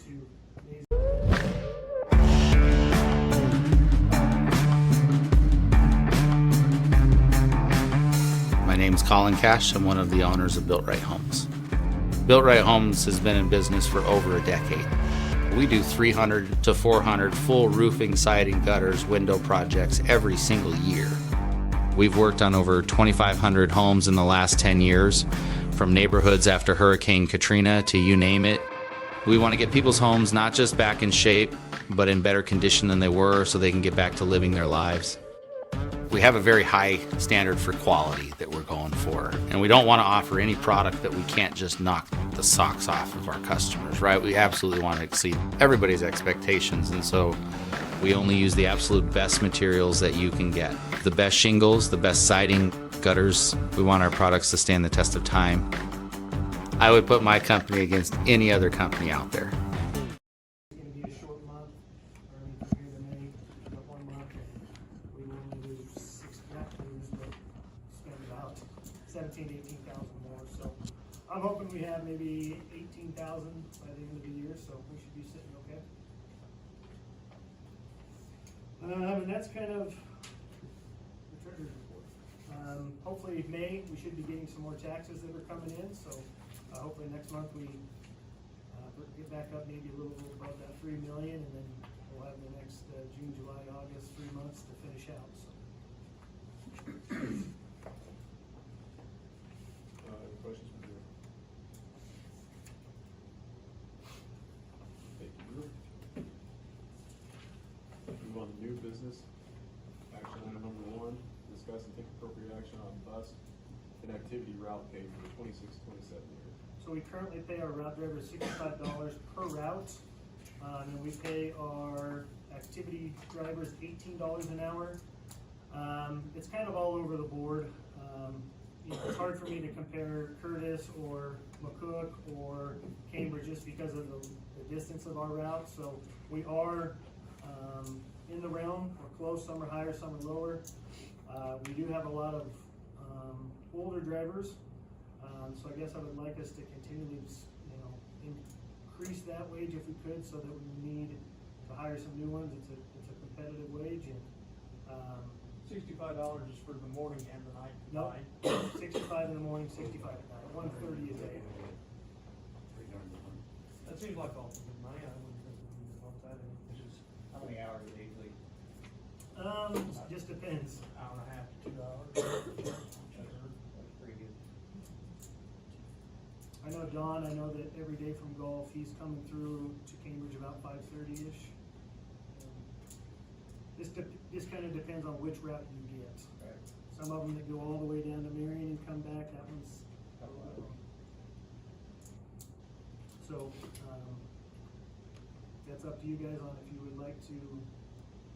to Mays. My name's Colin Cash. I'm one of the owners of Built Right Homes. Built Right Homes has been in business for over a decade. We do 300 to 400 full roofing, siding, gutters, window projects every single year. We've worked on over 2,500 homes in the last 10 years, from neighborhoods after Hurricane Katrina to you name it. We want to get people's homes not just back in shape, but in better condition than they were so they can get back to living their lives. We have a very high standard for quality that we're going for, and we don't want to offer any product that we can't just knock the socks off of our customers, right? We absolutely want to exceed everybody's expectations, and so we only use the absolute best materials that you can get. The best shingles, the best siding, gutters. We want our products to stand the test of time. I would put my company against any other company out there. It's gonna be a short month, or from here to May, but 1 month, and we will only do 6, not lose, but spend about 18,000 more, so I'm hoping we have maybe 18,000 by the end of the year, so we should be sitting okay. And that's kind of the treasurer's report. Hopefully May, we should be getting some more taxes that are coming in, so hopefully next month we get back up maybe a little bit above that 3 million, and then we'll have the next June, July, August, 3 months to finish out, so. Any questions from you? Thank you. Move on to new business. Action item number 1, discuss and take appropriate action on bus and activity route pay for the 26-27 year. So we currently pay our route drivers $65 per route, and we pay our activity drivers $18 an hour. It's kind of all over the board. It's hard for me to compare Curtis or McCook or Cambridge just because of the distance of our route. So we are in the realm. We're close. Some are higher, some are lower. We do have a lot of older drivers. So I guess I would like us to continually, increase that wage if we could, so that we need to hire some new ones. It's a competitive wage, and $65 is for the morning and the night. no, 65 in the morning, 65 at night, 130 a day. That seems like awful good money. I wouldn't think we would want that. How many hours a day, please? Just depends. Hour and a half to 2 hours. That's pretty good. I know Don. I know that every day from golf, he's coming through to Cambridge about 5:30ish. This kind of depends on which route you get. Right. Some of them that go all the way down to Marion and come back, that one's a lot. So, that's up to you guys on if you would like to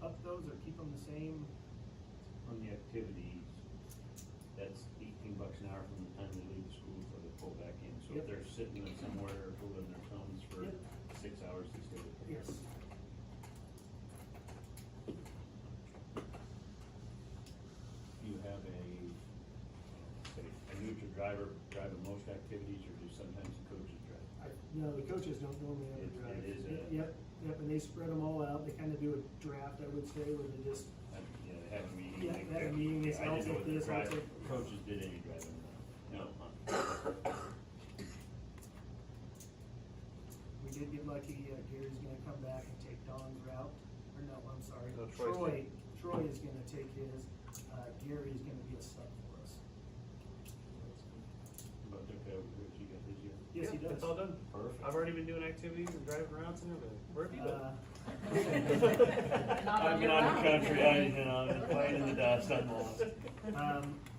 up those or keep them the same. On the activities, that's $18 an hour from the time they leave school until they pull back in. So Yep. if they're sitting there somewhere twiddling their thumbs for Yep. 6 hours, they stay with Yes. Do you have say, a neutral driver driving most activities, or do sometimes the coaches drive? No, the coaches don't normally ever It- drive. it is a- Yep, and they spread them all out. They kind of do a draft, I would say, where they just, Yeah, they have a meeting. Yeah, they have a meeting, they say, I "I'll didn't know take if the this, I'll take-" coaches did any driving. No, huh? we did get lucky. Gary's gonna come back and take Don's route, or no, I'm sorry. No, Troy's Troy is gonna take his. Gary's gonna be a sub for us. But okay, what you got this year? Yes, he does. It's all done. Perfect. I've already been doing activities and driving routes and everything. Where have you been? I've been on the country, I've been on the plane in the dust, I'm lost.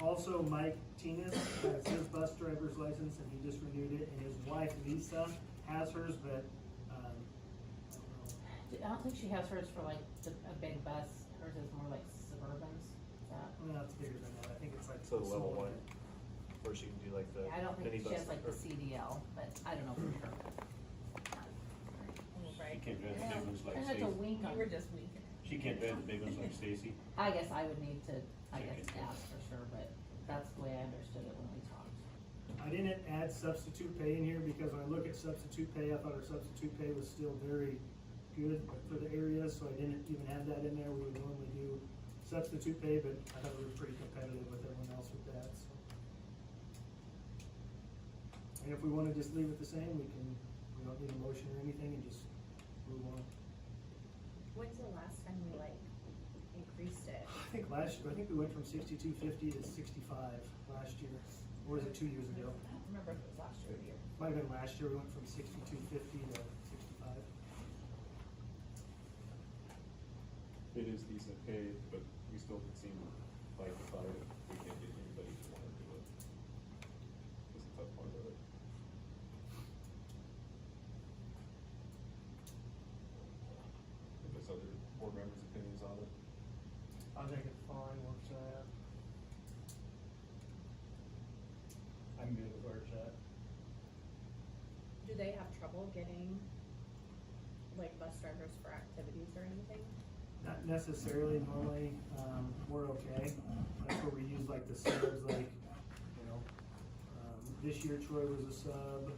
Also, Mike Tinas has his bus driver's license, and he just renewed it, and his wife Lisa has hers, but, I don't know. I don't think she has hers for like a big bus. Hers is more like Suburbans. Is that? No, it's bigger than that. I think it's like. So the level smaller. one, where she can do like the I don't mini think she bus has like the or- CDL, but I don't know for sure. She can't drive the big ones like I had to Stacy. wink on. She can't drive the big ones like Stacy. I guess I would need to, ask for sure, but that's the way I understood it when we talked. I didn't add substitute pay in here because when I look at substitute pay, I thought our substitute pay was still very good for the area, so I didn't even have that in there. We would normally do substitute pay, but I thought we were pretty competitive with everyone else with that, so. And if we wanna just leave it the same, we don't need a motion or anything and just move on. When's the last time we increased it? I think we went from 62.50 to 65 last year, or was it 2 years ago? I don't remember if it was last year or the year. Might have been last year, we went from 62.50 to 65. It is decent pay, but we still could seem like the thought if we can't get anybody to wanna do it. It's a tough part of it. If there's other board members' opinions on it. I think it's fine where it's at. I'm good with where it's at. Do they have trouble getting, bus drivers for activities or anything? Not necessarily, normally, we're okay. That's where we use like the subs, like, this year Troy was a sub.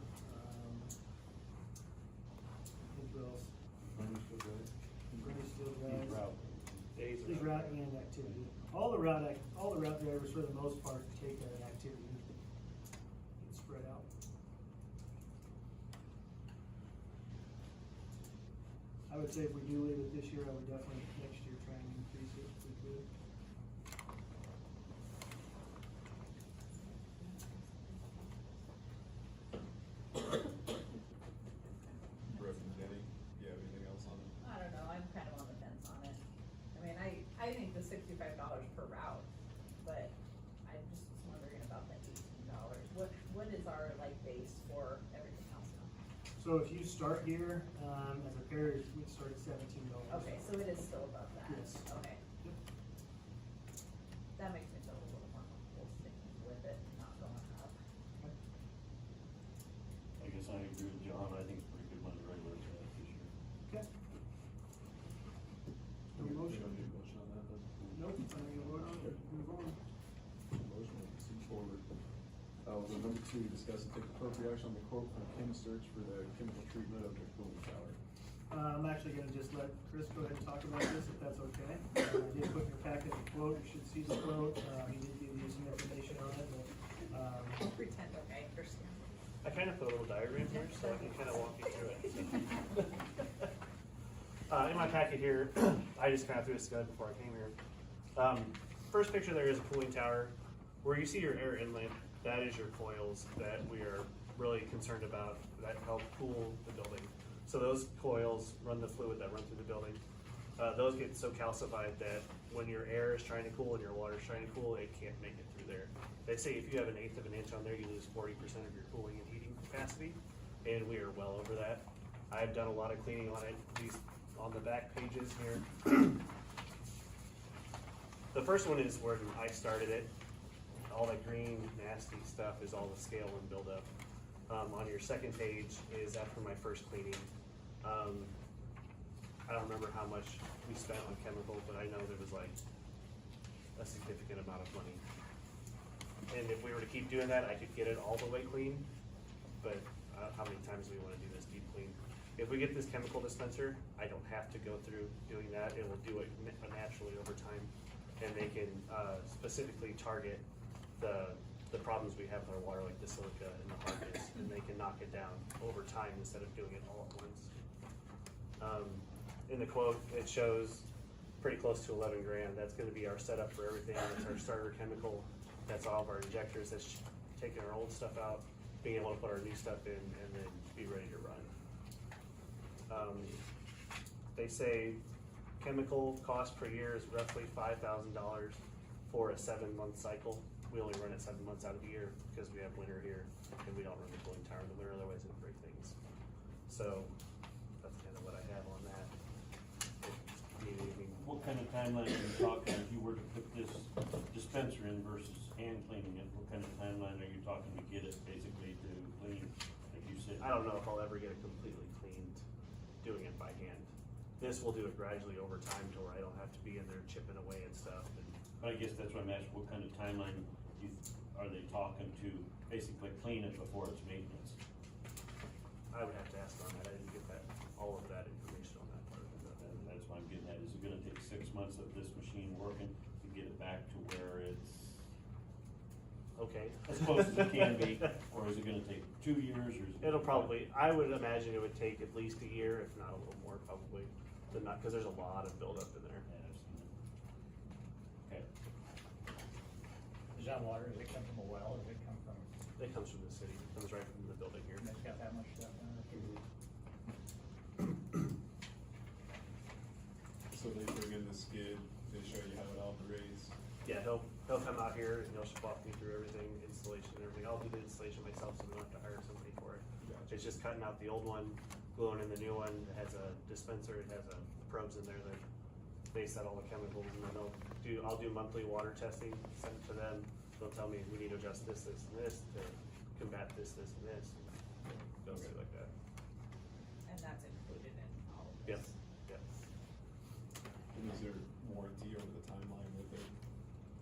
Who else? Bernie still drives. He's routing and activity. All the route drivers for the most part take an activity. It's spread out. I would say if we do leave it this year, I would definitely next year try and increase it if we could. Reverend Denny, you have anything else on it? I don't know, I'm kind of on the fence on it. I mean, I think the $65 per route, but I'm just wondering about the $18. What is our base for everything else now? So if you start here, as a pair, we'd start at $17. Okay, so it is still above that? Yes. Okay. Yep. That makes me feel a little more comfortable sticking with it and not going up. I guess I agree with John, I think it's pretty good money right where it's at this year. Okay. No We motion? don't need a motion on that, then? Nope, I'm gonna vote on it, move on. Motion, we'll proceed forward. So number 2, discuss and take appropriate action on the quote from Kim Search for the chemical treatment of the cooling tower. I'm actually gonna just let Chris go ahead and talk about this, if that's okay. I did put in your packet the quote, you should see the quote, he did give you some information on it, but, Don't pretend, okay, first. I kind of put a little diagram here, so I can kind of walk you through it. In my packet here, I just kind of threw this together before I came here. First picture there is a cooling tower. Where you see your air inlet, that is your coils that we are really concerned about that help cool the building. So those coils run the fluid that run through the building. Those get so calcified that when your air is trying to cool and your water is trying to cool, it can't make it through there. They say if you have 1/8 of an inch on there, you lose 40% of your cooling and heating capacity, and we are well over that. I've done a lot of cleaning on it. These on the back pages here. The first one is where I started it. All that green, nasty stuff is all the scale and buildup. On your second page is after my first cleaning. I don't remember how much we spent on chemical, but I know there was a significant amount of money. And if we were to keep doing that, I could get it all the way clean, but how many times do we wanna do this deep clean? If we get this chemical dispenser, I don't have to go through doing that, it will do it naturally over time. And they can specifically target the problems we have with our water, like the silica and the hardness, and they can knock it down over time instead of doing it all at once. In the quote, it shows pretty close to 11 grand. That's gonna be our setup for everything. That's our starter chemical. That's all of our injectors. That's taking our old stuff out, being able to put our new stuff in, and then be ready to run. They say chemical cost per year is roughly $5,000 for a 7-month cycle. We only run it 7 months out of the year because we have winter here, and we don't run the cooling tower in the winter, otherwise it'd break things. So that's kind of what I have on that. If you need anything. What kind of timeline are you talking, if you were to put this dispenser in versus hand cleaning it, what kind of timeline are you talking to get it basically to clean, like you said? I don't know if I'll ever get it completely cleaned doing it by hand. This will do it gradually over time to where I don't have to be in there chipping away and stuff. But I guess that's what I'm asking, what kind of timeline are they talking to basically clean it before it's maintenance? I would have to ask on that, I didn't get that, all of that information on that part of it. And that's what I'm getting at, is it gonna take 6 months of this machine working to get it back to where it's Okay. as close as it can be, or is it gonna take 2 years, or is it? It'll probably, I would imagine it would take at least a year, if not a little more probably, than not, cause there's a lot of buildup in there. Yeah, I've seen it. Okay, Is that water, does it come from a well, or does it come from, It comes from the city, it comes right from the building here. and it's got that much stuff in it? So they bring in the skid, they show you how it operates. Yeah, he'll come out here and he'll walk me through everything, installation and everything. I'll do the installation myself, so we don't have to hire somebody for it. Gotcha. It's just cutting out the old one, gluing in the new one. It has a dispenser, it has a probes in there that base out all the chemicals, and then I'll do monthly water testing, send it to them. They'll tell me we need to adjust this, this, and this to combat this, this, and this. They'll do like that. And that's included in all of Yep, this. yep. And is there warranty over the timeline with it?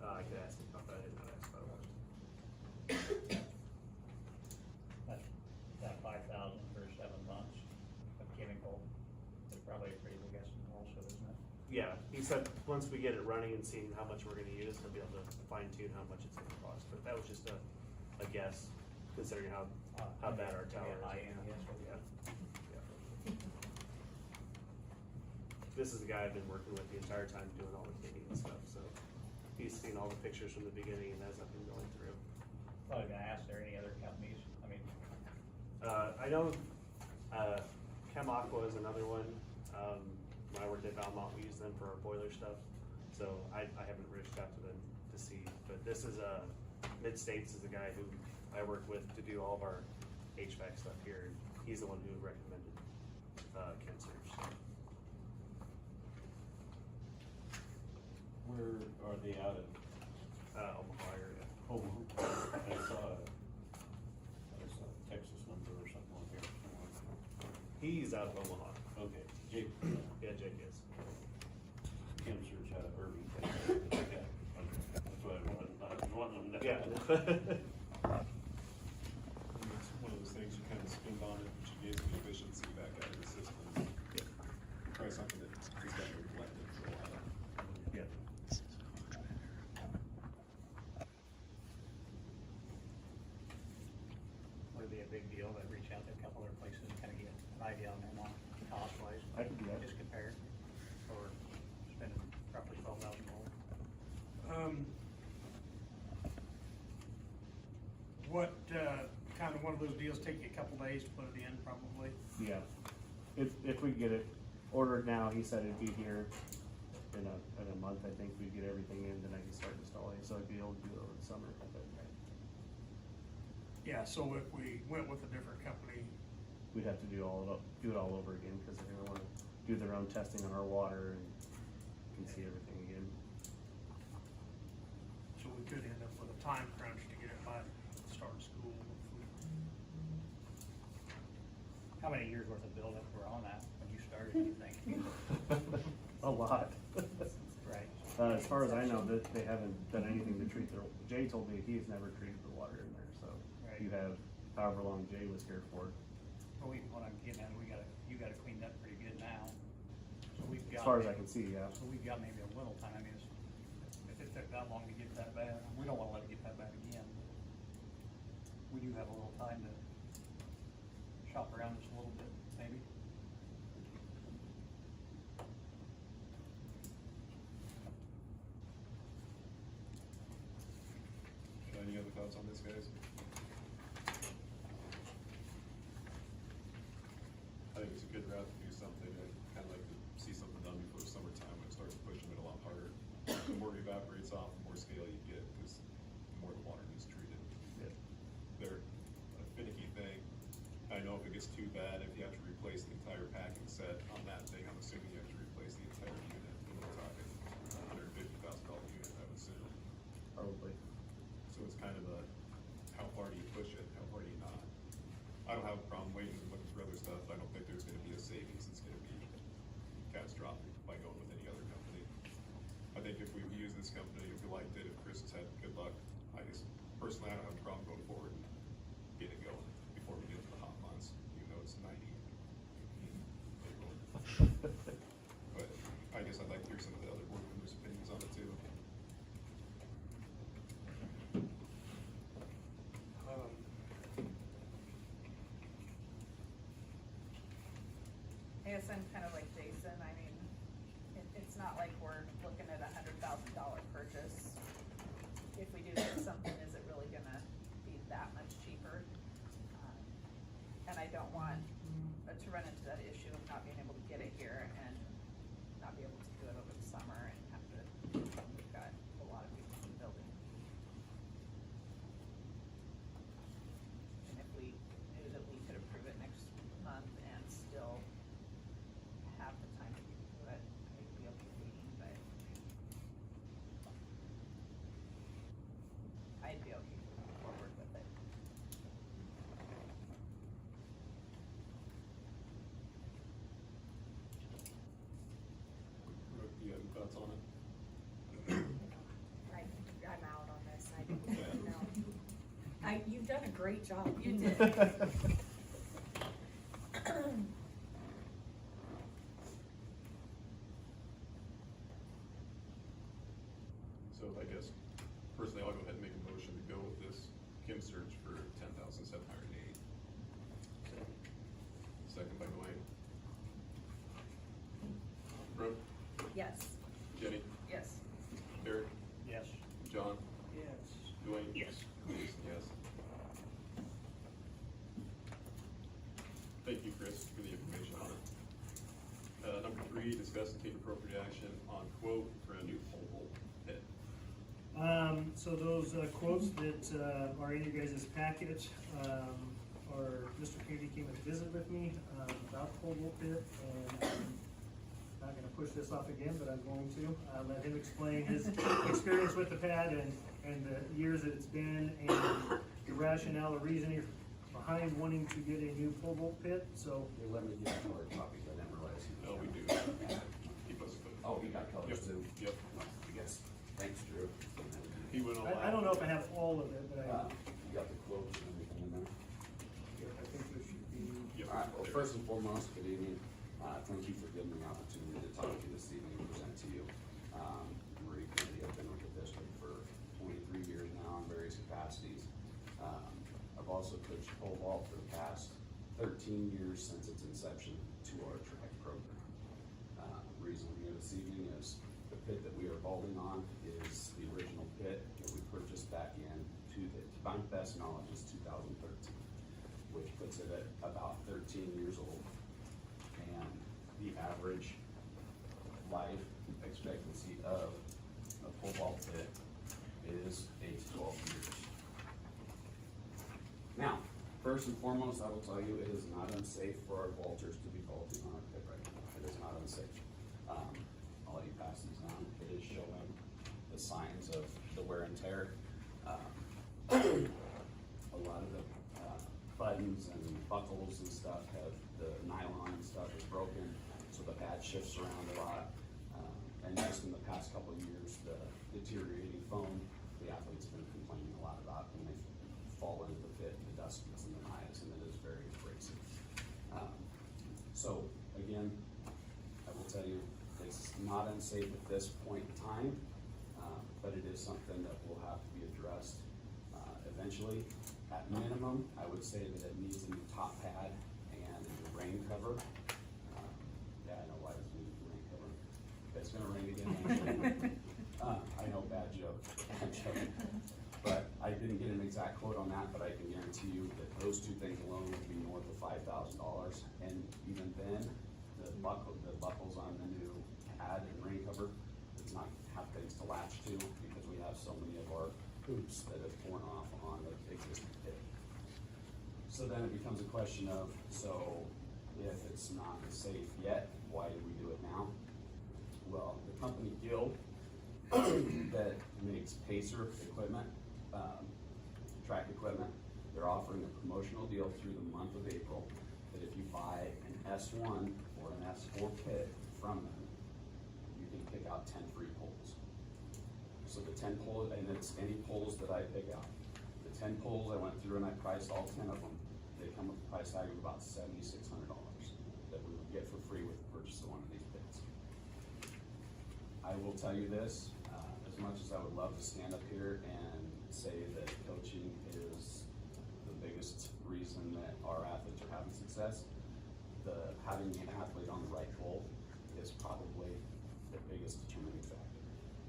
I could ask him about that, I did not ask about it. That's that 5,000 for 7 months of chemical, it's probably a pretty good guesstimate also, isn't it? Yeah, he said, once we get it running and seeing how much we're gonna use, he'll be able to fine tune how much it's gonna cost, but that was just a guess, considering how bad our tower is. High end, yes. Yeah. Yeah. This is the guy I've been working with the entire time doing all the cleaning and stuff, so he's seen all the pictures from the beginning and as I've been going through. Probably gonna ask, there any other companies, I mean, I know, Chem Aqua is another one. When I worked at Valmont, we used them for our boiler stuff. So I haven't reached out to them to see, but this is Mid-States is the guy who I work with to do all of our HVAC stuff here. He's the one who recommended, Chemsearch. Where are they out of? Omaha area. Oh, I saw a Texas number or something on here. He's out of Omaha. Okay, Jake, Yeah, Jake is. Kim search out of Irving, Texas. Okay, that's what I was wanting them to. Yeah. It's one of those things you kind of spend on it, but you get the efficiency back out of the system. Probably something that has got neglected for a while. Yeah. would it be a big deal to reach out to a couple other places and kind of get an idea on them on cost wise? I could do that. Just compare, or spending roughly $12,000 more. What, kind of one of those deals take you a couple days to put it in, probably? Yeah. If we get it ordered now, he said it'd be here in a month, I think we'd get everything in, then I can start installing, so I'd be able to do it over the summer. Yeah, so if we went with a different company, We'd have to do it all over again, cause they're gonna wanna do their own testing on our water and can see everything again. so we could end up with a time crunch to get it by the start of school. How many years worth of buildup were on that when you started, do you think? A lot. Right. As far as I know, that they haven't done anything to treat their, Jay told me he's never treated the water in there, so. Right. You have however long Jay was here for. Well, what I'm getting at, you got it cleaned up pretty good now. So we've got. As far as I can see, yeah. So we've got maybe a little time, I mean, if it took that long to get that bad, we don't wanna let it get that bad again. We do have a little time to shop around just a little bit, maybe. Any other thoughts on this, guys? I think it's a good route to do something. I'd kind of like to see something done before the summertime when it starts pushing it a lot harder. The more it evaporates off, the more scale you get, because the more the water needs treated. They're a finicky thing. I know if it gets too bad, if you have to replace the entire packing set on that thing, I'm assuming you have to replace the entire unit. We're talking $150,000 unit, I would assume. Probably. So it's kind of a, how far do you push it, how far do you not? I don't have a problem waiting and looking for other stuff, I don't think there's gonna be a savings, it's gonna be catastrophic by going with any other company. I think if we use this company, if we liked it, if Chris has had good luck I just, personally, I don't have a problem going forward and getting it going before we get to the hot months, even though it's 90 in April. But I guess I'd like to hear some of the other board members' opinions on it too. I guess I'm kind of like Jason, I mean, it's not like we're looking at $100,000 purchase. If we do get something, is it really gonna be that much cheaper? And I don't want to run into that issue of not being able to get it here and not be able to do it over the summer and have to, we've got a lot of people in the building. And if we knew that we could approve it next month and still have the time to do it, I'd be okay waiting, but I'd be okay moving forward with it. Brooke, do you have any thoughts on it? I'm out on this, I don't know. You've done a great job. You did. So I guess personally, I'll go ahead and make a motion to go with this Kim search for $10,708. Second by Dwayne. Brooke, Yes. Jenny, Yes. Eric, Yes. John, Yes. Dwayne? Yes. Jason, yes. Thank you, Chris, for the information on it. Number 3, discuss and take appropriate action on quote for a new pole vault pit. So those quotes that are in your guys' package, or Mr. Katie came and visited with me about the pole vault pit, and I'm not gonna push this off again, but I'm going to let him explain his experience with the pad and the years that it's been, and the rationale, the reasoning behind wanting to get a new pole vault pit. So You let me get color copies, I didn't realize. No, we do. Keep us. Oh, he got colors Yep, too? Yep. Yes, thanks, Drew. He went all I don't know if I have all of it, but You got the quotes and everything in there? I think there should be. Yep. All right, well, first and foremost, good evening. Thank you for giving me the opportunity to talk to you this evening and present to you. Marie Kennedy, I've been with the district for 23 years now in various capacities. I've also coached pole vault for the past 13 years since its inception to our track program. Reason we're here this evening is the pit that we are vaulting on is the original pit that we purchased back in, to my best knowledge, is 2013, which puts it at about 13 years old. And the average life expectancy of a pole vault pit is 8 to 12 years. Now, first and foremost, I will tell you, it is not unsafe for our vaulters to be vaulting on our pit right now. It is not unsafe. I'll let you pass these down. It is showing the signs of the wear and tear. A lot of the buttons and buckles and stuff have, the nylon and stuff is broken, so the pad shifts around a lot. And just in the past couple of years, the deteriorating foam, the athletes have been complaining a lot about when they fall into the pit, the dust gets in their eyes, and it is very abrasive. So again, I will tell you, it's not unsafe at this point in time, but it is something that will have to be addressed eventually. At minimum, I would say that it needs a new top pad and a new rain cover. Yeah, I know why it's new rain cover. It's gonna rain again. I know, bad joke. But I didn't get an exact quote on that, but I can guarantee you that those two things alone would be north of $5,000. And even then, the buckles on the new pad and rain cover does not have things to latch to, because we have so many of our hoops that have torn off on the existing pit. So then it becomes a question of, so if it's not safe yet, why do we do it now? Well, the company Guild that makes Pacer equipment, track equipment, they're offering a promotional deal through the month of April that if you buy an S1 or an S4 pit from them, you can pick out 10 free poles. So the 10 poles, and it's any poles that I pick out. The 10 poles, I went through and I priced all 10 of them. They come with a price tag of about $7,600 that we would get for free with the purchase of one of these pits. I will tell you this, as much as I would love to stand up here and say that coaching is the biggest reason that our athletes are having success, having the athlete on the right pole is probably the biggest determining factor.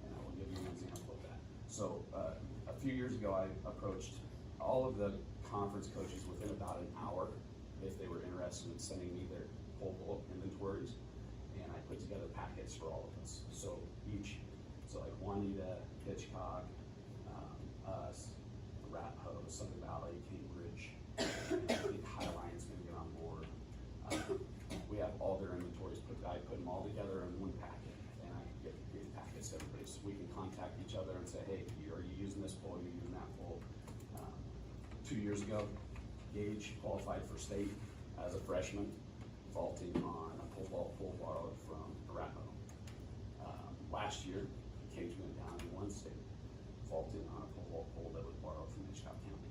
And I will give you an example of that. So a few years ago, I approached all of the conference coaches within about an hour if they were interested in sending me their pole inventories, and I put together packets for all of us. So like Juanita, Hitchcock, us, Arapahoe, Southern Valley, Cambridge, I think Highline's gonna get on board. We have all their inventories I put them all together in one packet, and I get packets to everybody, so we can contact each other and say, hey, are you using this pole, are you using that pole? 2 years ago, Gage qualified for state as a freshman, vaulting on a pole borrowed from Arapahoe. Last year, Gage went down in one state, vaulting on a pole that was borrowed from Hitchcock County.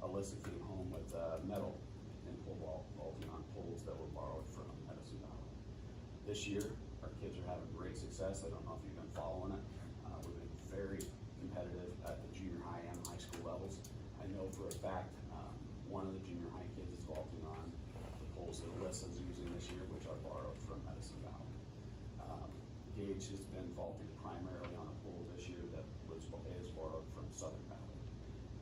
Alyssa came home with a medal in pole vaulting on poles that were borrowed from Medicine Valley. This year, our kids are having great success. I don't know if you've been following it. We've been very competitive at the junior high and high school levels. I know for a fact, one of the junior high kids is vaulting on the poles that Alyssa's using this year, which are borrowed from Medicine Valley. Gage has been vaulting primarily on a pole this year that is borrowed from Southern Valley.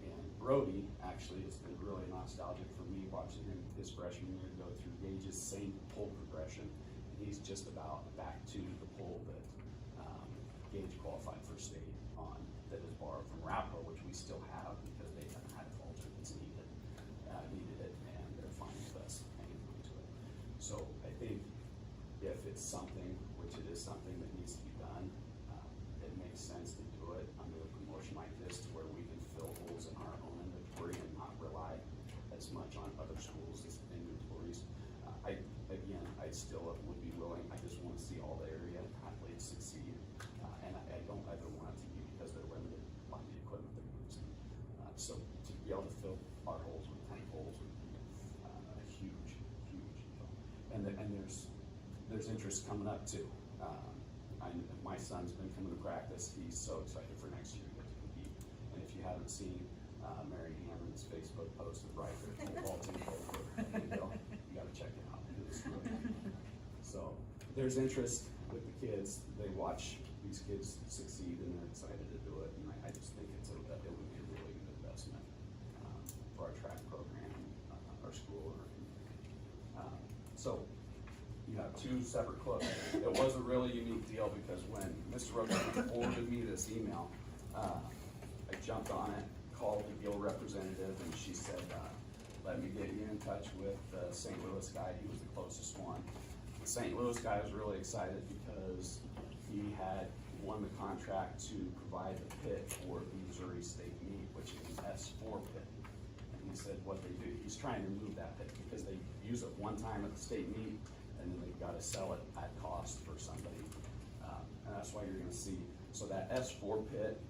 And Brody, actually, it's been really nostalgic for me watching him his freshman year go through Gage's same pole progression. And he's just about back to the pole that Gage qualified for state on, that is borrowed from Arapahoe, which we still have because they haven't had a vaulter that's needed it, and they're fine with us hanging on to it. So I think if it's something, which it is something that needs to be done, it makes sense to do it under a promotion like this to where we can fill holes in our own inventory and not rely as much on other schools' inventories. I still would be willing. I just want to see all the area athletes succeed, and I don't ever want it to be because they're limited by the equipment they're using. So to be able to fill our holes with 10 holes would be a huge deal. And there's interest coming up too. My son's been coming to practice. He's so excited for next year to get to compete. And if you haven't seen Mary Hammond's Facebook post of Riker vaulting over Hill, you got to check it out. It's really cool. So there's interest with the kids. They watch these kids succeed and they're excited to do it. And I just think it would be a really good investment for our track program, our school, and our community. So you have two separate clubs. It was a really unique deal because when Mr. Rogan forwarded me this email, I jumped on it, called the Gill representative, and she said, let me get you in touch with the St. Louis guy. He was the closest one. The St. Louis guy was really excited because he had won the contract to provide the pit for the Missouri State meet, which is an S4 pit. And he said what they do, he's trying to remove that pit because they use it one time at the state meet, and then they've got to sell it at cost for somebody. And that's why you're gonna see, so that S4 pit,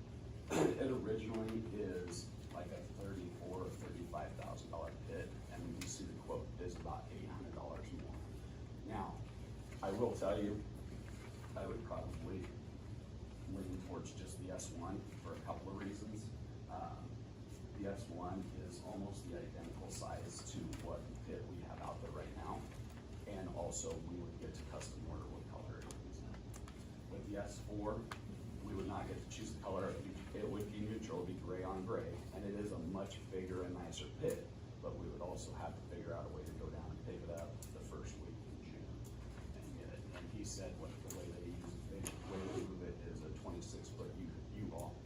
it originally is like a $34,000 or $35,000 pit, and you see the quote is about $800 more. Now, I will tell you, I would probably lean towards just the S1 for a couple of reasons. The S1 is almost the identical size to what pit we have out there right now, and also we would get to custom order what color it is in. With the S4, we would not get to choose the color. It would be neutral, it would be gray on gray, and it is a much bigger and nicer pit, but we would also have to figure out a way to go down and pick it up the first week in June and get it. And he said what the way that he uses it, the way to move it is a 26-foot U-Haul.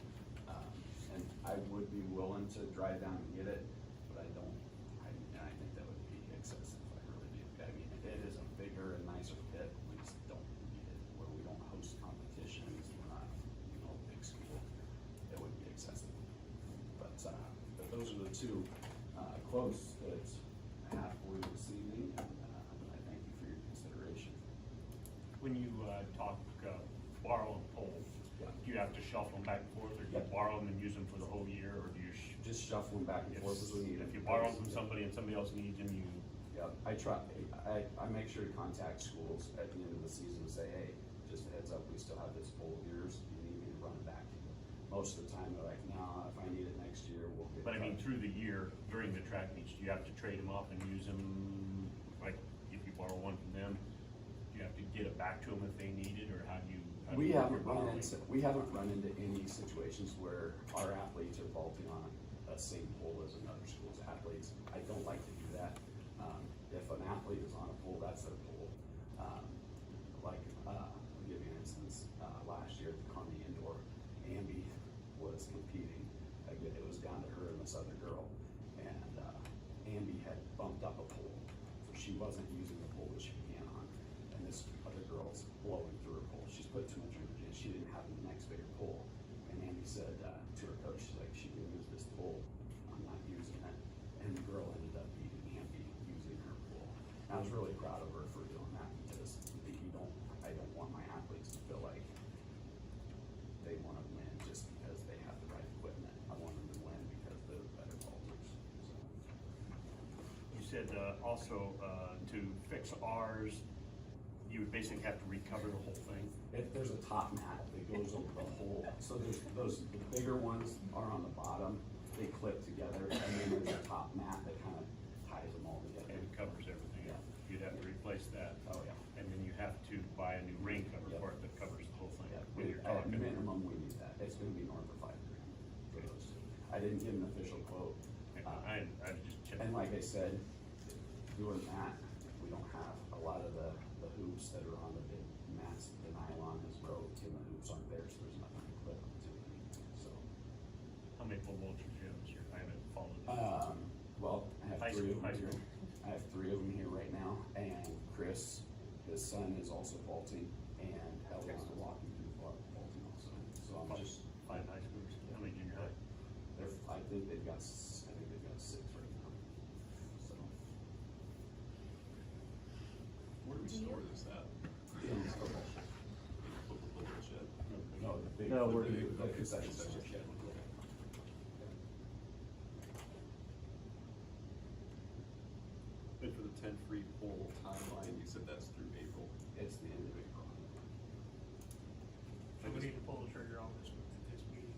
And I would be willing to drive down and get it, but I think that would be excessive. I really do. I mean, it is a bigger and nicer pit. We just don't need it where we don't host competitions. We're not, a big school. It would be excessive. But those are the two quotes that I have for you this evening, and I thank you for your consideration. When you talk borrow a pole, Yeah. Do you have to shuffle them back and forth, or do you Yeah. borrow them and use them for the whole year, or do you? Just shuffle them back and forth as we need them. If you borrow them from somebody and somebody else needs them, you, Yeah, I make sure to contact schools at the end of the season and say, hey, just a heads up, we still have this pole of yours, you need me to run it back to you. Most of the time, they're like, nah, if I need it next year, we'll get it. but I mean, done." through the year, during the track meets, do you have to trade them off and use them? Like, if you borrow one from them, do you have to get it back to them if they need it, or how do you? how do We you work haven't your borrowing? run into any situations where our athletes are vaulting on a same pole as another school's athletes. I don't like to do that. If an athlete is on a pole, that's their pole. I'll give you an instance, last year at the Kearney Indoor, Ambi was competing. Again, it was down to her and this other girl, and Ambi had bumped up a pole, so she wasn't using the pole that she began on, and this other girl's blowing through her pole. She's put too much energy in, she didn't have the next bigger pole, and Ambi said to her coach, she's like, she can use this pole, I'm not using it, and the girl ended up beating Ambi using her pole. And I was really proud of her for doing that, because I don't want my athletes to feel like they wanna win just because they have the right equipment. I want them to win because they're better vaulters, so. You said, also, to fix ours, you would basically have to recover the whole thing. There's a top mat that goes over the whole, so the bigger ones are on the bottom, they clip together, and then there's a top mat that kind of ties them all together. And it covers everything. Yeah. You'd have to replace that. Oh, yeah. And then you have to buy a new rain cover Yep. for it that covers the whole thing. Yeah, When you're at talking. minimum, we need that, it's gonna be north of $5,000 for those two. I didn't get an official quote. I just checked. And like I said, doing that, we don't have a lot of the hoops that are on the big mats, the nylon is broke and the hoops aren't there, so there's nothing to clip them to, so. How many pole vaults do you have this year? I haven't followed it. Well, I have High three school, of them high here. school. I have three of them here right now, and Chris, his son is also vaulting, and Helen are walking through vaulting also, so I'm just. Five high schools, how many junior high? I think they've got 6 right now, so. Where do we store this at? Football shed? No, the big. No, we're- the concession stand. shed. And for the 10 free pole timeline, you said that's through April. It's the end of April. So we need to pull the trigger on this meeting.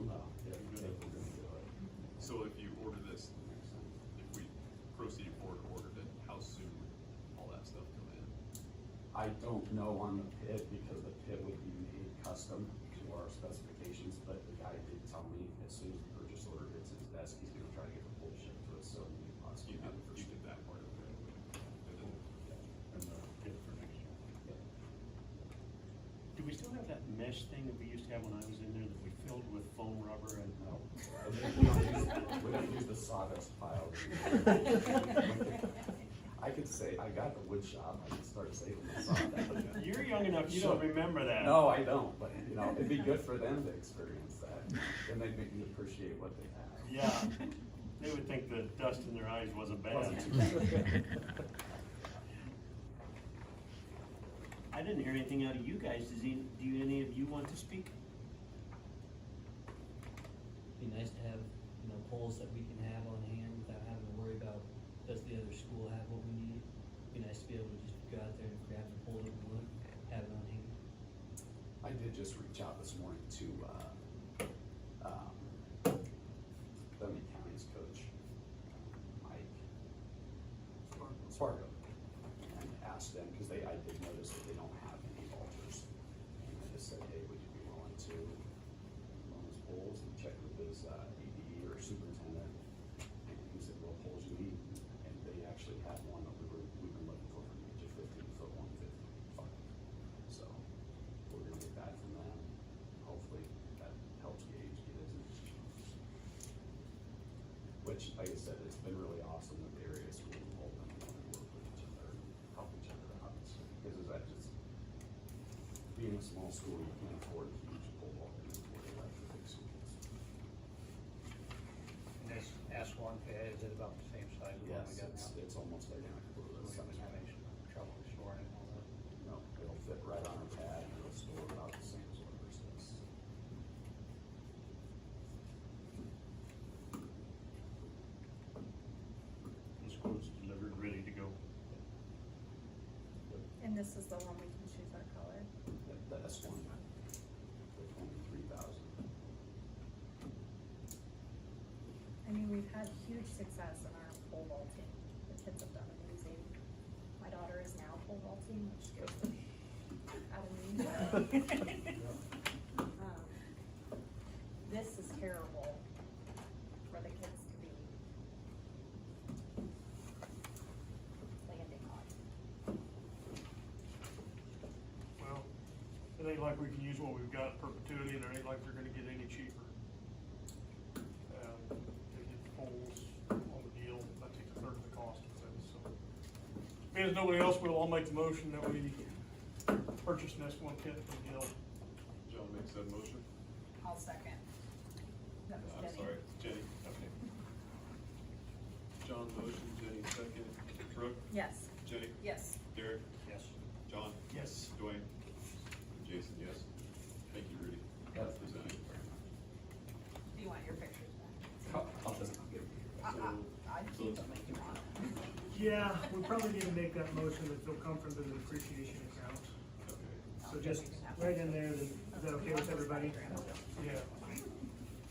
Well, yeah, we're gonna do it. So if you order this, if we proceed forward and ordered it, how soon all that stuff come in? I don't know on the pit, because the pit would be made custom to our specifications, but the guy did tell me as soon as the purchase order hits his desk, he's gonna try to get the full ship to us, so we possibly have it for. You did that part of it. And then And get it for next year. Yeah. Do we still have that mesh thing that we used to have when I was in there that we filled with foam rubber and? No, we don't use the sawdust pile. I could say, I got the wood shop, I could start saving the sawdust. You're young enough, you don't remember that. No, I don't, but you know, it'd be good for them to experience that, then they'd make me appreciate what they have. Yeah, they would think the dust in their eyes wasn't bad. Wasn't too bad. I didn't hear anything out of you guys. Do any of you want to speak? Be nice to have, poles that we can have on hand without having to worry about, does the other school have what we need? Be nice to be able to just go out there and grab the pole that we want, have it on hand. I did just reach out this morning to, Dunning County's coach, Mike Spargo, and asked them, because I did notice that they don't have any vaulters. And I just said, hey, would you be willing to loan us poles and check with his, AD or superintendent? And he said, what poles you need? And they actually had one that we've been looking for each of 15-foot, 155. So we're gonna get that from them. Hopefully that helps Gage get his. Which, like I said, it's been really awesome that the area school and Bolton want to work with each other, help each other out. Because that just, being a small school, you can't afford huge pole vaulting for the big schools. And this S1 pit, is it about the same size as the one we Yes, got now? it's almost identical to the We haven't had size. any trouble storing it and all that. No, it'll fit right on our pad, and it'll store about the same as what ours does. this is the one we can choose our color. The S1, the 23,000. I mean, we've had huge success in our pole vaulting. The kids have done amazing. My daughter is now pole vaulting, which scares the out of me. This is terrible for the kids to be landing on. Well, it ain't like we can use what we've got in perpetuity, and it ain't like they're gonna get any cheaper. They get the poles on the deal, that takes a third of the cost of things, so. Being as nobody else will, I'll make the motion that we purchase an S1 kit from Gil. John makes that motion. I'll second. That was I'm Jenny. sorry, Jenny, okay. John motion, Jenny second. Brooke, Yes. Jenny, Yes. Derek, Yes. John, Yes. Dwayne, Jason, yes. Thank you, Rudy. Yes. Presenting. Do you want your pictures back? I'll just give you. I'd keep them if you want. Yeah, we probably need to make that motion that they'll come from the depreciation account. Okay. So just right in there, is that okay with everybody? Yeah.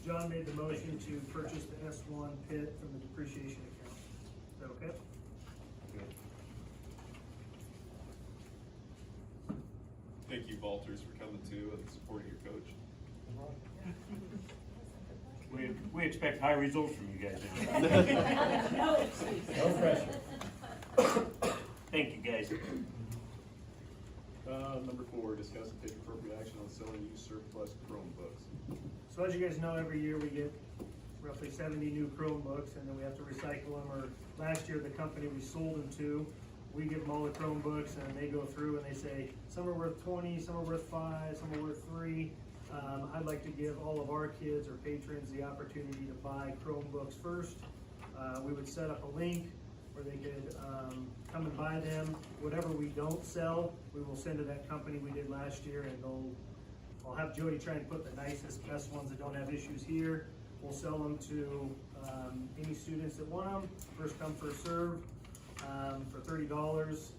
John made the motion to purchase the S1 pit from the depreciation account. Is that okay? Thank you, Valters, for coming too and supporting your coach. We expect high results from you guys. No excuse. No pressure. Thank you, guys. Number 4, discuss and take appropriate action on selling used surplus Chromebooks. So as you guys know, every year we get roughly 70 new Chromebooks, and then we have to recycle them, or last year the company we sold them to, we give them all the Chromebooks, and they go through and they say, some are worth 20, some are worth 5, some are worth 3. I'd like to give all of our kids or patrons the opportunity to buy Chromebooks first. We would set up a link where they could come and buy them. Whatever we don't sell, we will send to that company we did last year, and I'll have Jody try and put the nicest, best ones that don't have issues here. We'll sell them to any students that want them, first come, first serve, for $30.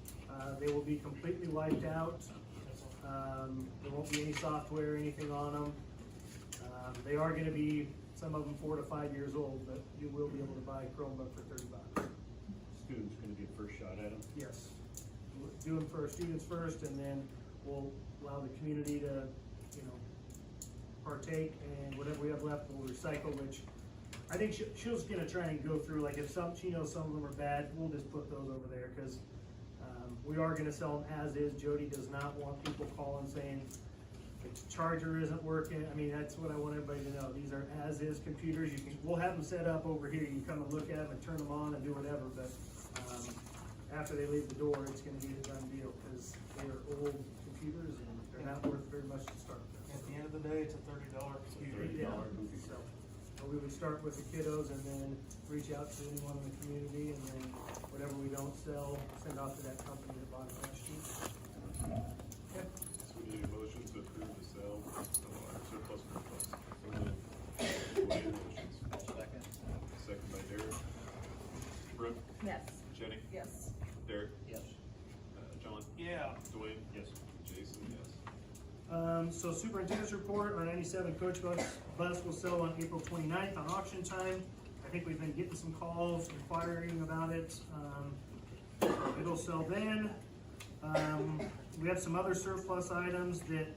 They will be completely wiped out. There won't be any software, anything on them. They are gonna be, some of them 4 to 5 years old, but you will be able to buy a Chromebook for $30. Student's gonna get first shot at them. Yes. We'll do them for our students first, and then we'll allow the community to, partake, and whatever we have left, we'll recycle, which I think she's gonna try and go through, like if she knows some of them are bad, we'll just put those over there, cause we are gonna sell them as is. Jody does not want people calling saying the charger isn't working. I mean, that's what I want everybody to know. These are as is computers. We'll have them set up over here. You can come and look at them and turn them on and do whatever, but after they leave the door, it's gonna be a done deal, cause they are old computers and they're not worth very much to start with. At the end of the day, it's a $30 computer. Yeah, so we would start with the kiddos and then reach out to anyone in the community, and then whatever we don't sell, send off to that company that bought it last year. Okay. So we need a motion to approve the sale of our surplus Chromebooks. Dwayne motions. Second. Second by Derek. Brooke, Yes. Jenny, Yes. Derek, Yes. John, Yeah. Dwayne, Yes. Jason, yes. So superintendent's report, our 97 coach bus will sell on April 29th on auction time. I think we've been getting some calls inquiring about it. It'll sell then. We have some other surplus items that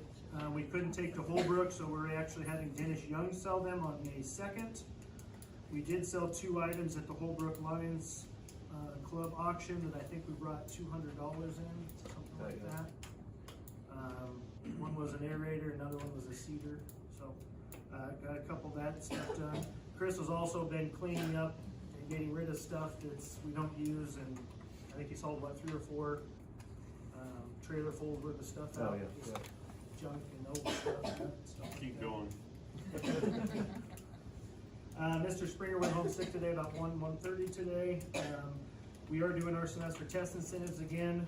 we couldn't take to Holbrook, so we're actually having Dennis Young sell them on May 2nd. We did sell 2 items at the Holbrook Lions Club auction that I think we brought $200 in, something like that. One was an aerator, another one was a cedar, so got a couple of that stuff done. Chris has also been cleaning up and getting rid of stuff that's we don't use, and I think he sold about 3 or 4 trailer fulls worth of stuff out. Just junk and old stuff. Keep going. Mr. Springer went home sick today about 1:30 today. We are doing our semester test incentives again.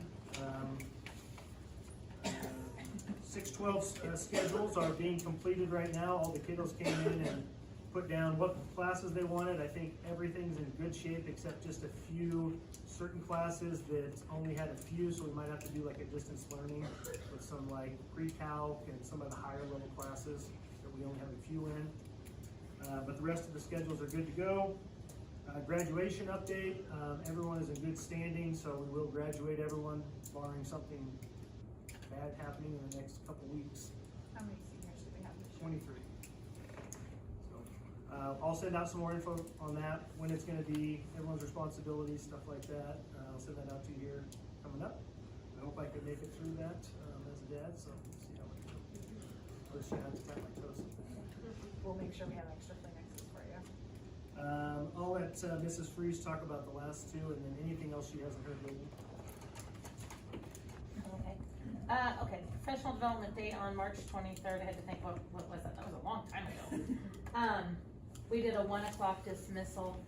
612 schedules are being completed right now. All the kiddos came in and put down what classes they wanted. I think everything's in good shape except just a few certain classes that only had a few, so we might have to do like a distance learning with some like pre-calc and some of the higher level classes that we only have a few in. But the rest of the schedules are good to go. Graduation update, everyone is in good standing, so we will graduate everyone, barring something bad happening in the next couple weeks. How many seniors do we have this year? 23. So, I'll send out some more info on that, when it's gonna be, everyone's responsibilities, stuff like that. I'll send that out to you here coming up. I hope I can make it through that, as a dad, so we'll see how it goes. I'll just have to tie my toes. We'll make sure we have extra Kleenexes for you. I'll let Mrs. Freeze talk about the last two, and then anything else she hasn't heard lately. Okay. Okay, professional development day on March 23rd. I had to think, what was that? That was a long time ago. We did a 1 o'clock dismissal.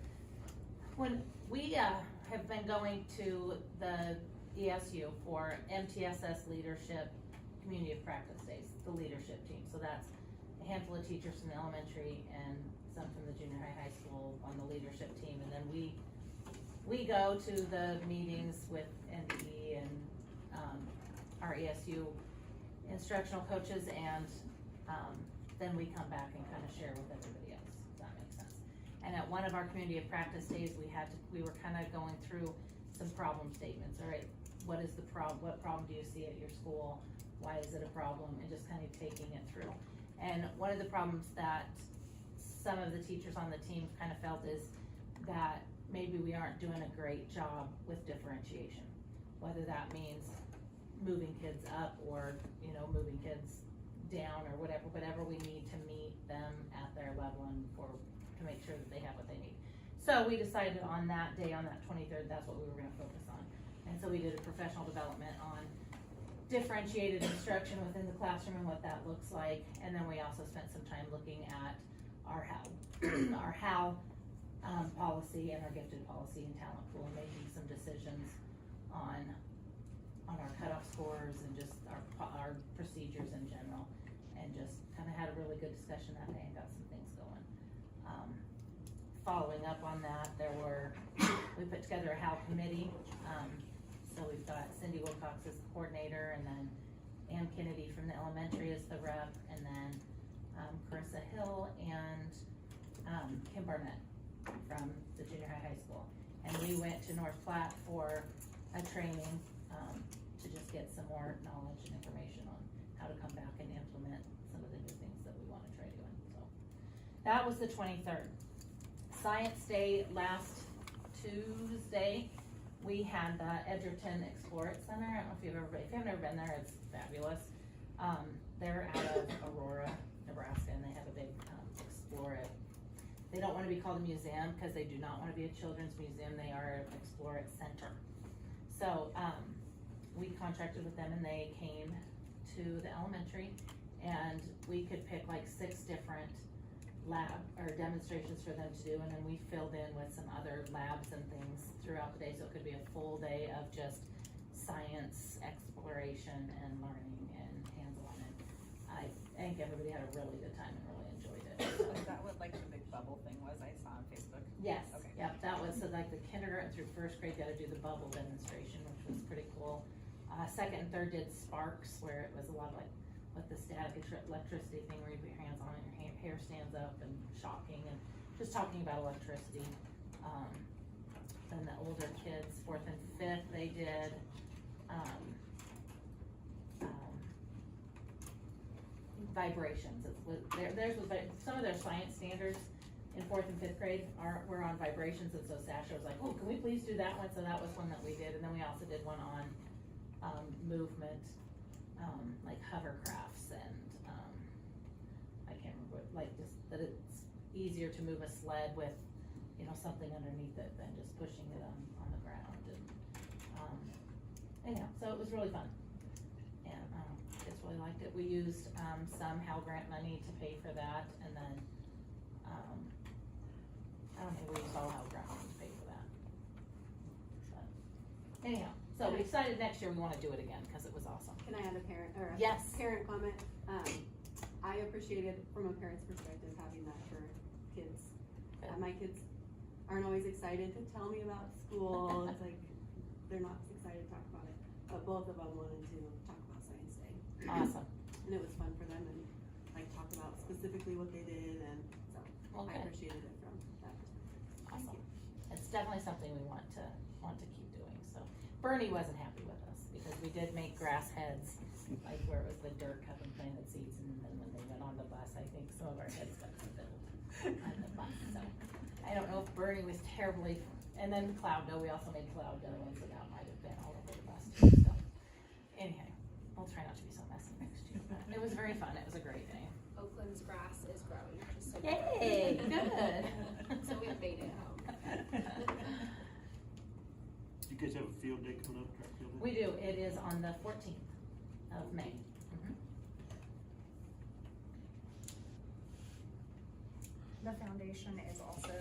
When we have been going to the ESU for MTSS leadership, community of practice days, the leadership team. So that's a handful of teachers from the elementary and some from the junior high school on the leadership team. And then we go to the meetings with NDE and our ESU instructional coaches, and then we come back and kind of share with everybody else. Does that make sense? And at one of our community of practice days, we were kind of going through some problem statements. All right, what is the problem? What problem do you see at your school? Why is it a problem? And just kind of taking it through. And one of the problems that some of the teachers on the team kind of felt is that maybe we aren't doing a great job with differentiation. Whether that means moving kids up or, you know, moving kids down or whatever we need to meet them at their level and to make sure that they have what they need. So we decided on that day, on that 23rd, that's what we were gonna focus on. And so we did a professional development on differentiated instruction within the classroom and what that looks like. And then we also spent some time looking at our HAL policy and our gifted policy and talent pool, and making some decisions on our cutoff scores and just our procedures in general, and just kind of had a really good discussion that day and got some things going. Following up on that, we put together a HAL committee. So we've got Cindy Wilcox as the coordinator, and then Ann Kennedy from the elementary as the rep, and then Carissa Hill and Kim Barnett from the junior high school. And we went to North Platte for a training to just get some more knowledge and information on how to come back and implement some of the new things that we want to try doing. So that was the 23rd. Science Day last Tuesday. We had the Edgerton Explore It Center. I don't know if you haven't ever been there, it's fabulous. They're out of Aurora, Nebraska, and they have a big Explore It. They don't want to be called a museum because they do not want to be a children's museum. They are an Explore It Center. So we contracted with them, and they came to the elementary, and we could pick like 6 different lab or demonstrations for them to do, and then we filled in with some other labs and things throughout the day, so it could be a full day of just science exploration and learning and hands-on. And I think everybody had a really good time and really enjoyed it. So. Is that what like the big bubble thing was I saw on Facebook? Yes. Okay. Yep, that was, so like the kindergarten through 1st grade got to do the bubble demonstration, which was pretty cool. 2nd and 3rd did sparks, where it was a lot of like with the static electricity thing where you put your hands on it and your hair stands up, and shocking, and just talking about electricity. Then the older kids, 4th and 5th, they did vibrations. Theirs was some of their science standards in 4th and 5th grade were on vibrations, and so Sasha was like, "Oh, can we please do that one?" So that was one that we did, and then we also did one on movement, like hovercrafts, and I can't remember, like just that it's easier to move a sled with, you know, something underneath it than just pushing it on the ground. And anyhow, so it was really fun, and just really liked it. We used some HAL grant money to pay for that, and then I don't think we used all HAL grant money to pay for that. But anyhow, so we decided next year we want to do it again because it was awesome. Can I add a parent or a Yes. parent comment? I appreciated from a parent's perspective having that for kids. My kids aren't always excited to tell me about school. It's like, they're not excited to talk about it. But both of them wanted to talk about Science Day. Awesome. And it was fun for them and like talk about specifically what they did, and so I Okay. appreciated it from that perspective. Thank Awesome. you. It's definitely something we want to keep doing, so. Bernie wasn't happy with us, because we did make grass heads, like where it was the dirt cup and planted seeds, and then when they went on the bus, I think some of our heads got spilled on the bus, so. I don't know if Bernie was terribly, and then Cloud Dough, we also made Cloud Dough, and so that might have been all over the bus too, so. Anyhow, we'll try not to be so messy next year, but it was very fun, it was a great day. Oakland's grass is growing, just so. Yay, good. So we made it out. You guys have a field day coming up, track field day? We do, it is on the 14th of May. The foundation is also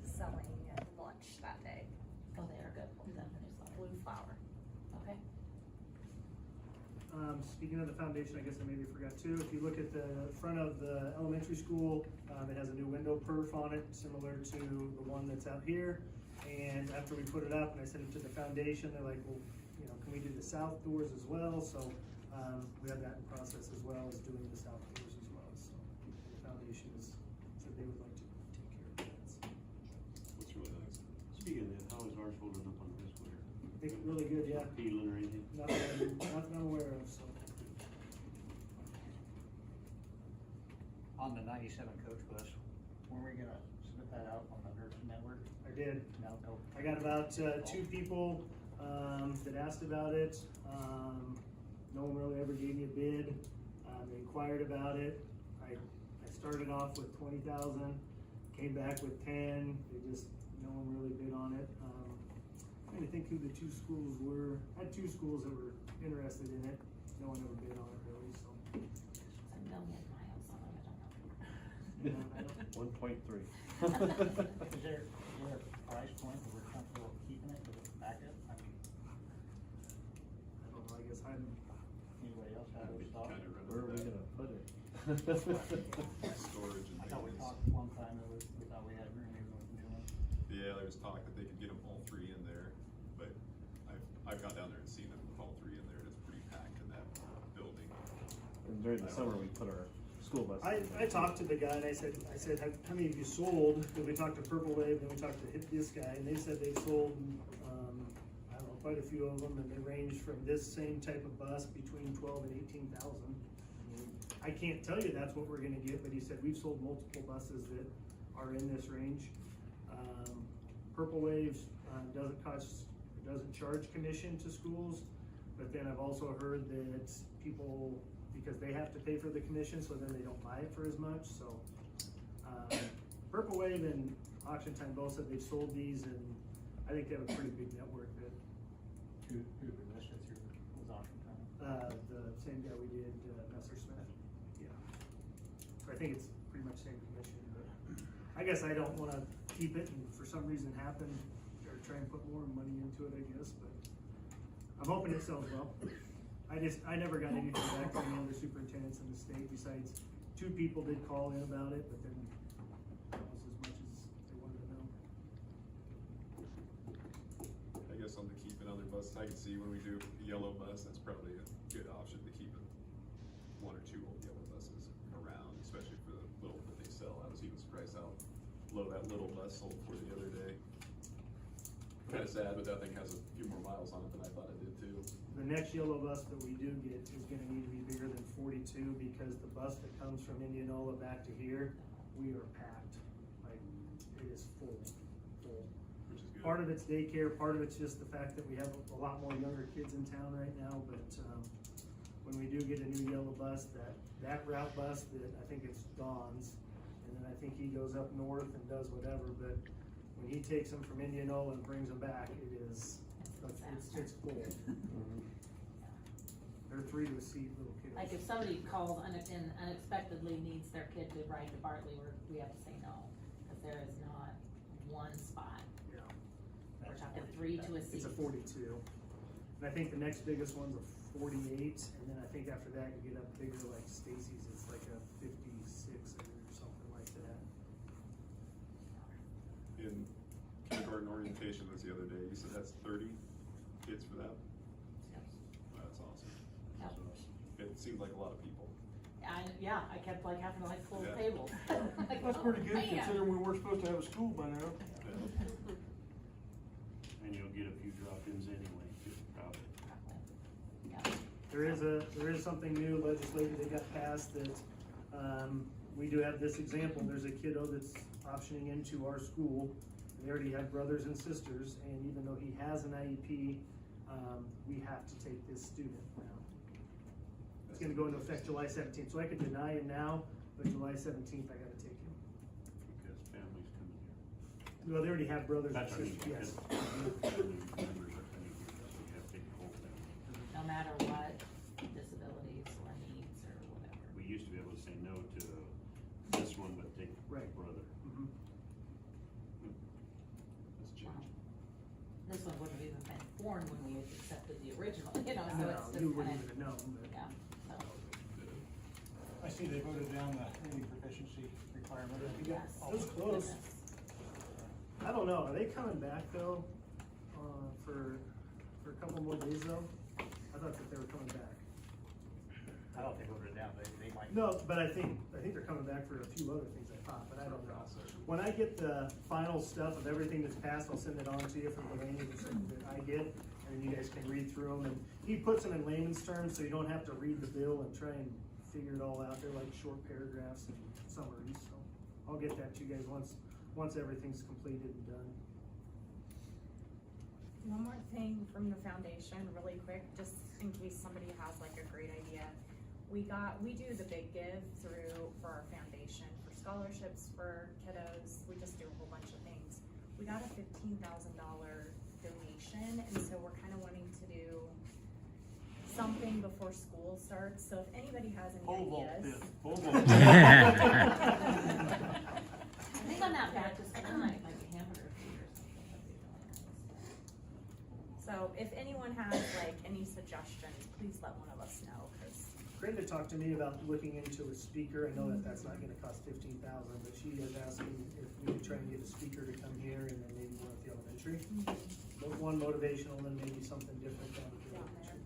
selling lunch that day, Oh, they are good, we'll definitely newsletter. Blue Flower. Okay. Speaking of the foundation, I guess I maybe forgot too, if you look at the front of the elementary school, it has a new window perf on it, similar to the one that's out here. And after we put it up and I sent it to the foundation, they're like, well, you know, can we do the south doors as well? So, we have that in process as well as doing the south doors as well. So the foundation is, said they would like to take care of that. So, Looks really nice. Speaking of that, how is ours holding up on this winter? I think really good, yeah. Peeling or anything? Nothing I'm aware of, so. On the 97 coach bus, when were we gonna submit that out on the nursing network? I did. No. I got about 2 people that asked about it. No one really ever gave me a bid. They inquired about it. I started off with 20,000, came back with 10. No one really bid on it. I'm trying to think who the 2 schools were. I had 2 schools that were interested in it. No one ever bid on it really, so. A million miles on it, I don't know. Yeah, I don't- 1.3. Is there a price point that we're comfortable keeping it with a backup? I mean, I don't know, I guess I'm, anybody else have I'd those be thoughts? kinda running Where are we with gonna put it? that. Storage and I thought we maintenance. talked one time that we thought we had room even with the new one. Yeah, there was talk that they could get them all 3 in there, but I've gone down there and seen them with all 3 in there, and it's pretty packed in that building. And during the summer, we put our school buses. I talked to the guy and I said, how many of you sold? Then we talked to Purple Wave, then we talked to this guy, and they said they sold, I don't know, quite a few of them, and they range from this same type of bus between 12 and 18,000. I can't tell you that's what we're gonna get, but he said we've sold multiple buses that are in this range. Purple Wave doesn't charge commission to schools, but then I've also heard that people, because they have to pay for the commission, so then they don't buy it for as much, so. Purple Wave and Auction Time both said they've sold these, and I think they have a pretty big network that, Who we listed through was Auction Time? the same guy we did, Messersmith, yeah. So I think it's pretty much same commission, but I guess I don't wanna keep it and for some reason happen, or try and put more money into it, I guess, but I'm hoping it sells well. I never got anything back from any other superintendents in the state, besides 2 people did call in about it, but then that was as much as they wanted to know. I guess on the keeping other buses, I can see when we do a yellow bus, that's probably a good option to keep 1 or 2 old yellow buses around, especially for the little that they sell. I was even surprised how low that little bus sold for the other day. Kinda sad, but that thing has a few more miles on it than I thought it did too. The next yellow bus that we do get is gonna need to be bigger than 42, because the bus that comes from Indianola back to here, we are packed. Like, it is full. Which is good. Part of it's daycare, part of it's just the fact that we have a lot more younger kids in town right now, but, when we do get a new yellow bus, that route bus that I think it's Don's, and then I think he goes up north and does whatever, but when he takes them from Indianola and brings them back, it's full. They're 3 to a seat little kids. Like if somebody calls and unexpectedly needs their kid to ride to Bartley, we have to say no, cause there is not 1 spot. Yeah. We're talking 3 to a seat. It's a 42. And I think the next biggest one's a 48, and then I think after that you get up bigger like Stacy's, it's like a 56 or something like that. in kindergarten orientation was the other day, you said that's 30 kids for that? That's awesome. Yep. It seemed like a lot of people. Yeah, I kept like having to like full Yeah. tables. Like, That's pretty good man. considering we weren't supposed to have a school by now. And you'll get a few drop-ins anyway, too, probably. Yeah. There is something new legislative that got passed that, we do have this example, there's a kiddo that's optioning into our school. They already have brothers and sisters, and even though he has an IEP, we have to take this student now. It's gonna go into effect July 17th, so I could deny him now, but July 17th, I gotta take him. Because families coming here. Well, they already have brothers and That's what I mean, sisters, yes. because family members are coming here, so we have to take the whole family. No matter what disabilities or needs or whatever. We used to be able to say no to this one, but take Right. brother. Mhm. That's changed. This one wouldn't have even been born when we accepted the original, you know, so No, it's you just wouldn't kind even know, but. of, yeah, so, I see they voted down the reading proficiency requirement. Yeah. yes. It was close. Goodness. I don't know, are they coming back though, for a couple more days though? I thought that they were coming back. I don't think they voted it down, they might. No, but I think they're coming back for a few other things I thought, but I don't know. When I get the final stuff of everything that's passed, I'll send it on to you from Delaney, that I get, and then you guys can read through them, and he puts them in layman's terms, so you don't have to read the bill and try and figure it all out. They're like short paragraphs and summaries, so I'll get that to you guys once everything's completed and done. One more thing from the foundation, really quick, just in case somebody has like a great idea. We do the big give for our foundation, for scholarships for kiddos, we just do a whole bunch of things. We got a $15,000 donation, and so we're kind of wanting to do something before school starts, so if anybody has any Pole vault ideas. pit. Pole vault. I think on that back, just kind of like a hamburger food or something that we really nice. So if anyone has like any suggestions, please let one of us know, cause. Brenda talked to me about looking into a speaker. I know that that's not gonna cost $15,000, but she is asking if we could try and get a speaker to come here and then maybe one at the elementary. But one motivational and maybe something different down at the elementary.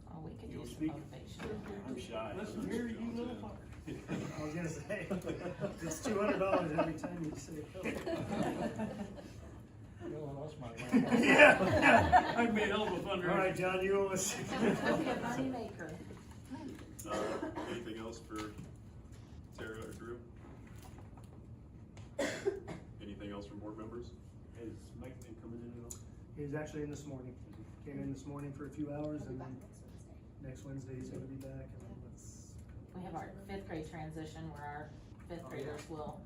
Oh, we could You'll use some speak. motivation. I'm shy. Listen here, you little fucker. I was gonna say, it's $200 every time you say a code. Yeah, I'd be a hell of a fundraiser. All right, John, you owe us. It'll be a money maker. Anything else for Tara or Drew? Anything else from board members? Has Mike been coming in at all? He was actually in this morning. Came in this morning for a few hours and then next Wednesday he's gonna be back and then let's. We have our fifth grade transition where our fifth Oh, graders yeah. will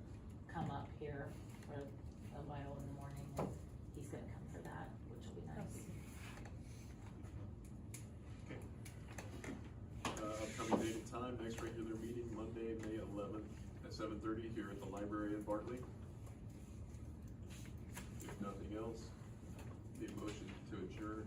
come up here for a while in the morning, and he's gonna come for that, which will be nice. Upcoming date and time, next regular meeting, Monday, May 11th at 7:30 here at the library in Bartley. If nothing else, the motion to adjourn